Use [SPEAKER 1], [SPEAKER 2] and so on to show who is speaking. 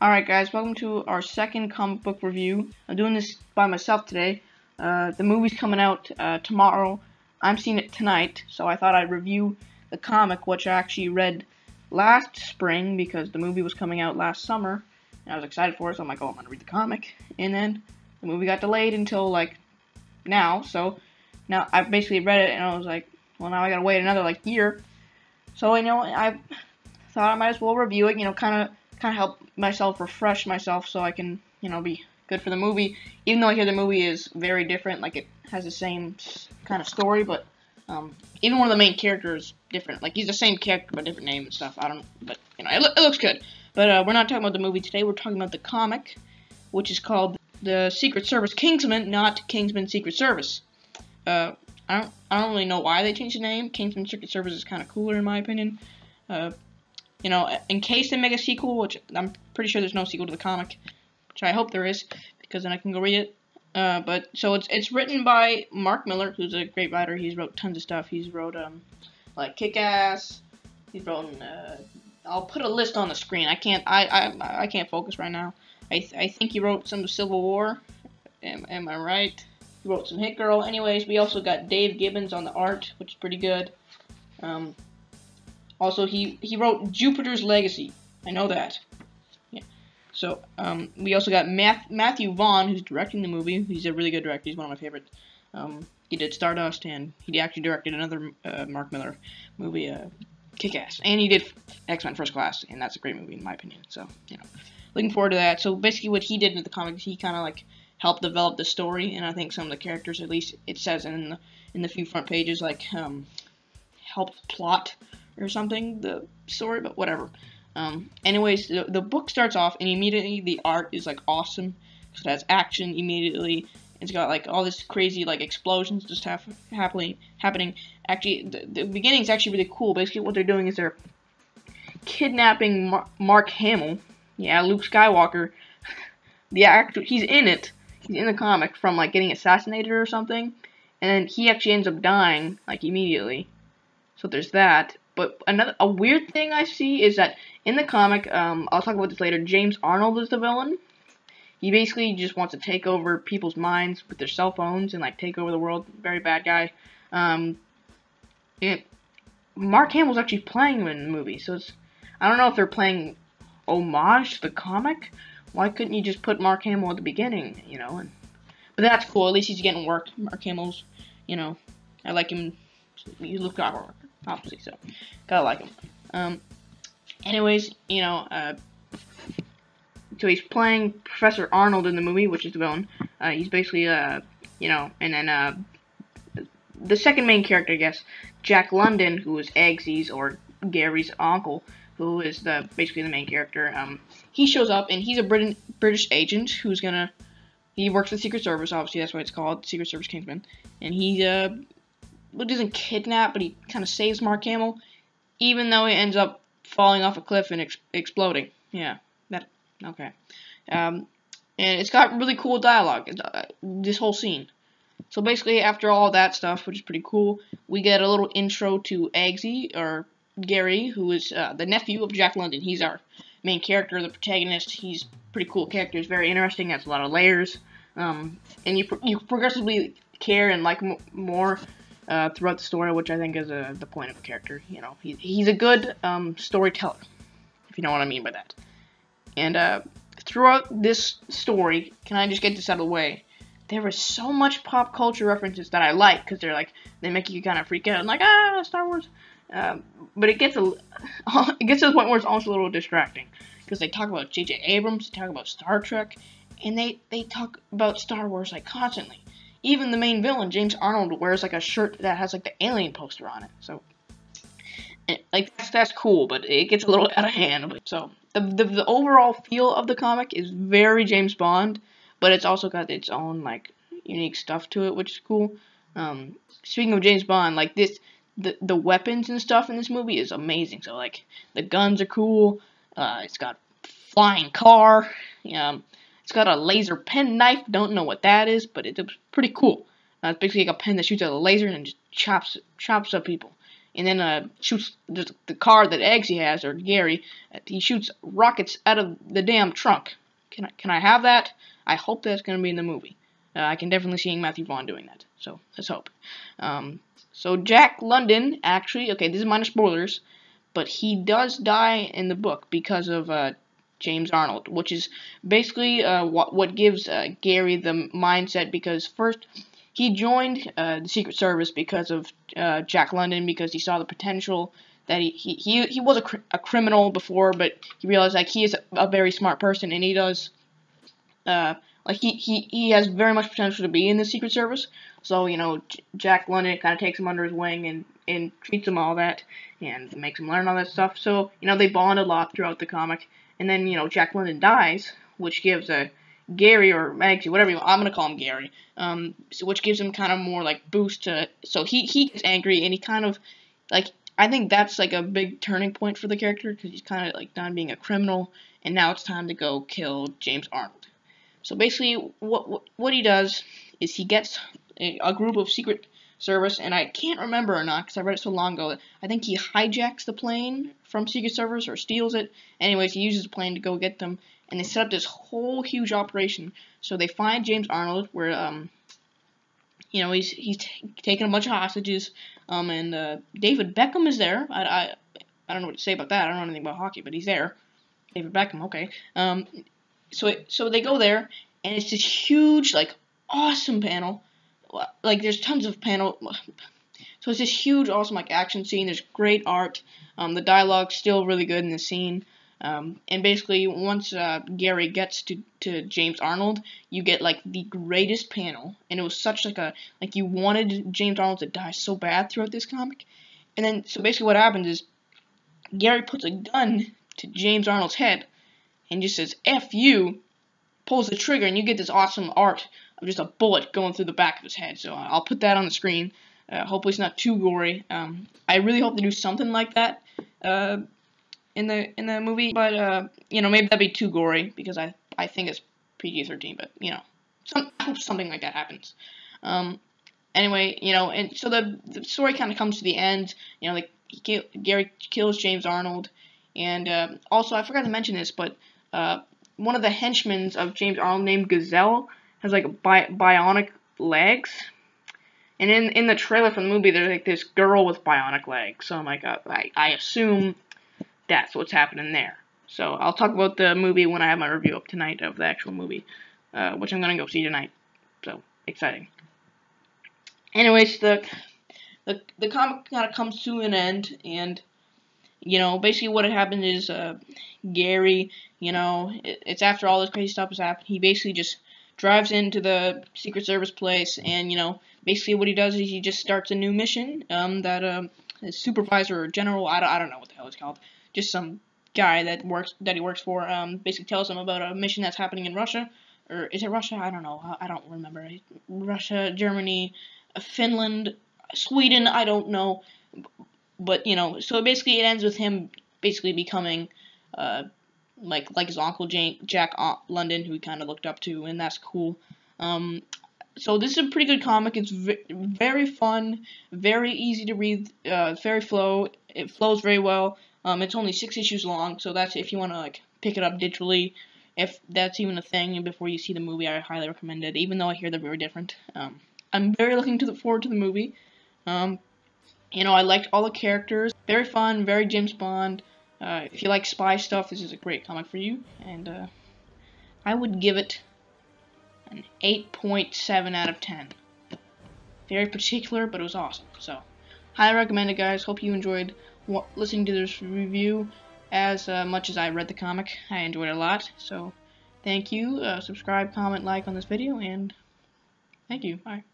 [SPEAKER 1] Alright guys, welcome to our second comic book review. I'm doing this by myself today. The movie's coming out tomorrow. I'm seeing it tonight, so I thought I'd review the comic, which I actually read last spring because the movie was coming out last summer. And I was excited for it, so I'm like, oh, I'm gonna read the comic. And then the movie got delayed until like now, so now I basically read it and I was like, well, now I gotta wait another like year. So I thought I might as well review it, kind of help myself refresh myself so I can, be good for the movie. Even though I hear the movie is very different, like it has the same kind of story, but even one of the main characters is different. Like he's the same character but different name and stuff. I don't, but it looks good. But we're not talking about the movie today. We're talking about the comic, which is called the Secret Service Kingsman, not Kingsman Secret Service. I don't really know why they changed the name. Kingsman Secret Service is kind of cooler in my opinion. In case they make a sequel, which I'm pretty sure there's no sequel to the comic, which I hope there is, because then I can go read it. But so it's written by Mark Millar, who's a great writer. He's wrote tons of stuff. He's wrote like Kick-Ass. He's wrote. I'll put a list on the screen. I can't focus right now. I think he wrote some of Civil War. Am I right? He wrote some Hit Girl. Anyways, we also got Dave Gibbons on the art, which is pretty good. Also, he wrote Jupiter's Legacy. I know that. Yeah. So, we also got Matthew Vaughn, who's directing the movie. He's a really good director. He's one of my favorites. He did Stardust, and he actually directed another Mark Millar movie, Kick-Ass. And he did X-Men First Class, and that's a great movie in my opinion. So, looking forward to that. So, basically what he did in the comics, he kind of, like, helped develop the story, and I think some of the characters, at least it says in the few front pages, like, helped plot or something, the story, but whatever. Anyways, the book starts off, and immediately the art is, like, awesome, because it has action immediately. It's got, like, all this crazy, like, explosions just happening. Actually, the beginning is actually really cool. Basically, what they're doing is they're kidnapping Mark Hamill. Yeah, Luke Skywalker. The actor, he's in it. He's in the comic from, like, getting assassinated or something. And then he actually ends up dying, like, immediately. So there's that. But a weird thing I see is that in the comic, I'll talk about this later, James Arnold is the villain. He basically just wants to take over people's minds with their cell phones and, like, take over the world. Very bad guy. Mark Hamill's actually playing him in the movie, so I don't know if they're playing homage to the comic. Why couldn't you just put Mark Hamill at the beginning, but that's cool. At least he's getting work. Mark Hamill's, I like him. He looks good work, obviously, so gotta like him. Anyways, so he's playing Professor Arnold in the movie, which is the villain. He's basically, and then the second main character, I guess, Jack London, who is Eggsy's or Gary's uncle, who is basically the main character. He shows up, and he's a British agent who's he works for the Secret Service, obviously, that's why it's called Secret Service Kingsman, and he, doesn't kidnap, but he kind of saves Mark Hamill, even though he ends up falling off a cliff and exploding. Yeah, okay. And it's got really cool dialogue, this whole scene. So basically, after all that stuff, which is pretty cool, we get a little intro to Eggsy, or Gary, who is the nephew of Jack London. He's our main character, the protagonist. He's a pretty cool character. He's very interesting, has a lot of layers. And you progressively care and like more throughout the story, which I think is the point of a character. He's a good storyteller, if you know what I mean by that. And throughout this story, can I just get this out of the way? There is so much pop culture references that I like, because they make you kind of freak out and like, Star Wars. But it gets to the point where it's also a little distracting, because they talk about J.J. Abrams, they talk about Star Trek, and they talk about Star Wars like constantly. Even the main villain, James Arnold, wears like a shirt that has like the alien poster on it. So, like that's cool, but it gets a little out of hand. So the overall feel of the comic is very James Bond, but it's also got its own like unique stuff to it, which is cool. Speaking of James Bond, like the weapons and stuff in this movie is amazing. So like the guns are cool. It's got flying car. It's got a laser pen knife. Don't know what that is, but it's pretty cool. It's basically like a pen that shoots out a laser and just chops up people. and then shoots the car that Eggsy has, or Gary. He shoots rockets out of the damn trunk. Can I have that? I hope that's gonna be in the movie. I can definitely see Matthew Vaughn doing that. So let's hope. So Jack London, actually, okay, this is minor spoilers, but he does die in the book because of James Arnold, which is basically what gives Gary the mindset, because first he joined the Secret Service because of Jack London, because he saw the potential that he was a criminal before, but he realized like he is a very smart person, and he does like he has very much potential to be in the Secret Service. So Jack London kind of takes him under his wing and treats him all that and makes him learn all that stuff. So they bond a lot throughout the comic. And then Jack London dies, which gives Gary, or Eggsy, whatever I'm gonna call him Gary, so which gives him kind of more like boost to, so he gets angry, and he kind of like, I think that's like a big turning point for the character, because he's kind of like done being a criminal, and now it's time to go kill James Arnold. So basically, what he does is he gets a group of Secret Service, and I can't remember or not because I read it so long ago. I think he hijacks the plane from Secret Service or steals it. Anyways, he uses the plane to go get them, and they set up this whole huge operation. So they find James Arnold, where he's taking a bunch of hostages, and David Beckham is there. I don't know what to say about that. I don't know anything about hockey, but he's there. David Beckham, okay. So they go there, and it's this huge, like, awesome panel. Like, there's tons of panel. So it's this huge, awesome, like, action scene. There's great art. The dialogue's still really good in the scene. And basically, once Gary gets to James Arnold, you get, like, the greatest panel. And it was such, like you wanted James Arnold to die so bad throughout this comic. And then, so basically what happens is, Gary puts a gun to James Arnold's head and just says, F you, pulls the trigger, and you get this awesome art of just a bullet going through the back of his head. So I'll put that on the screen. Hopefully it's not too gory. I really hope they do something like that in the movie, but maybe that'd be too gory, because I think it's PG-13, but I hope something like that happens. Anyway, and so the story kind of comes to the end. Like Gary kills James Arnold, and also I forgot to mention this, but one of the henchmen of James Arnold, named Gazelle, has like bionic legs. And in the trailer for the movie, there's like this girl with bionic legs. So I'm like, I assume that's what's happening there. So I'll talk about the movie when I have my review up tonight of the actual movie, which I'm gonna go see tonight. So exciting. Anyways, the comic kind of comes to an end, and basically what had happened is Gary, it's after all this crazy stuff has happened. He basically just drives into the Secret Service place, and basically what he does is he just starts a new mission that his supervisor or general, I don't know what the hell it's called, just some guy that he works for, basically tells him about a mission that's happening in Russia, or is it Russia? I don't know. I don't remember. Russia, Germany, Finland, Sweden. I don't know. But so basically it ends with him basically becoming like his uncle Jack London, who he kind of looked up to, and that's cool. So this is a pretty good comic. It's very fun, very easy to read, it flows very well. It's only 6 issues long, so that's if you want to like pick it up digitally, if that's even a thing. Before you see the movie, I highly recommend it, even though I hear they're very different. I'm very looking forward to the movie. I liked all the characters. Very fun, very James Bond. If you like spy stuff, this is a great comic for you. And I would give it an 8.7 out of 10. Very particular, but it was awesome. So, highly recommend it, guys. Hope you enjoyed listening to this review as much as I read the comic. I enjoyed it a lot. So, thank you. Subscribe, comment, like on this video, and thank you. Bye.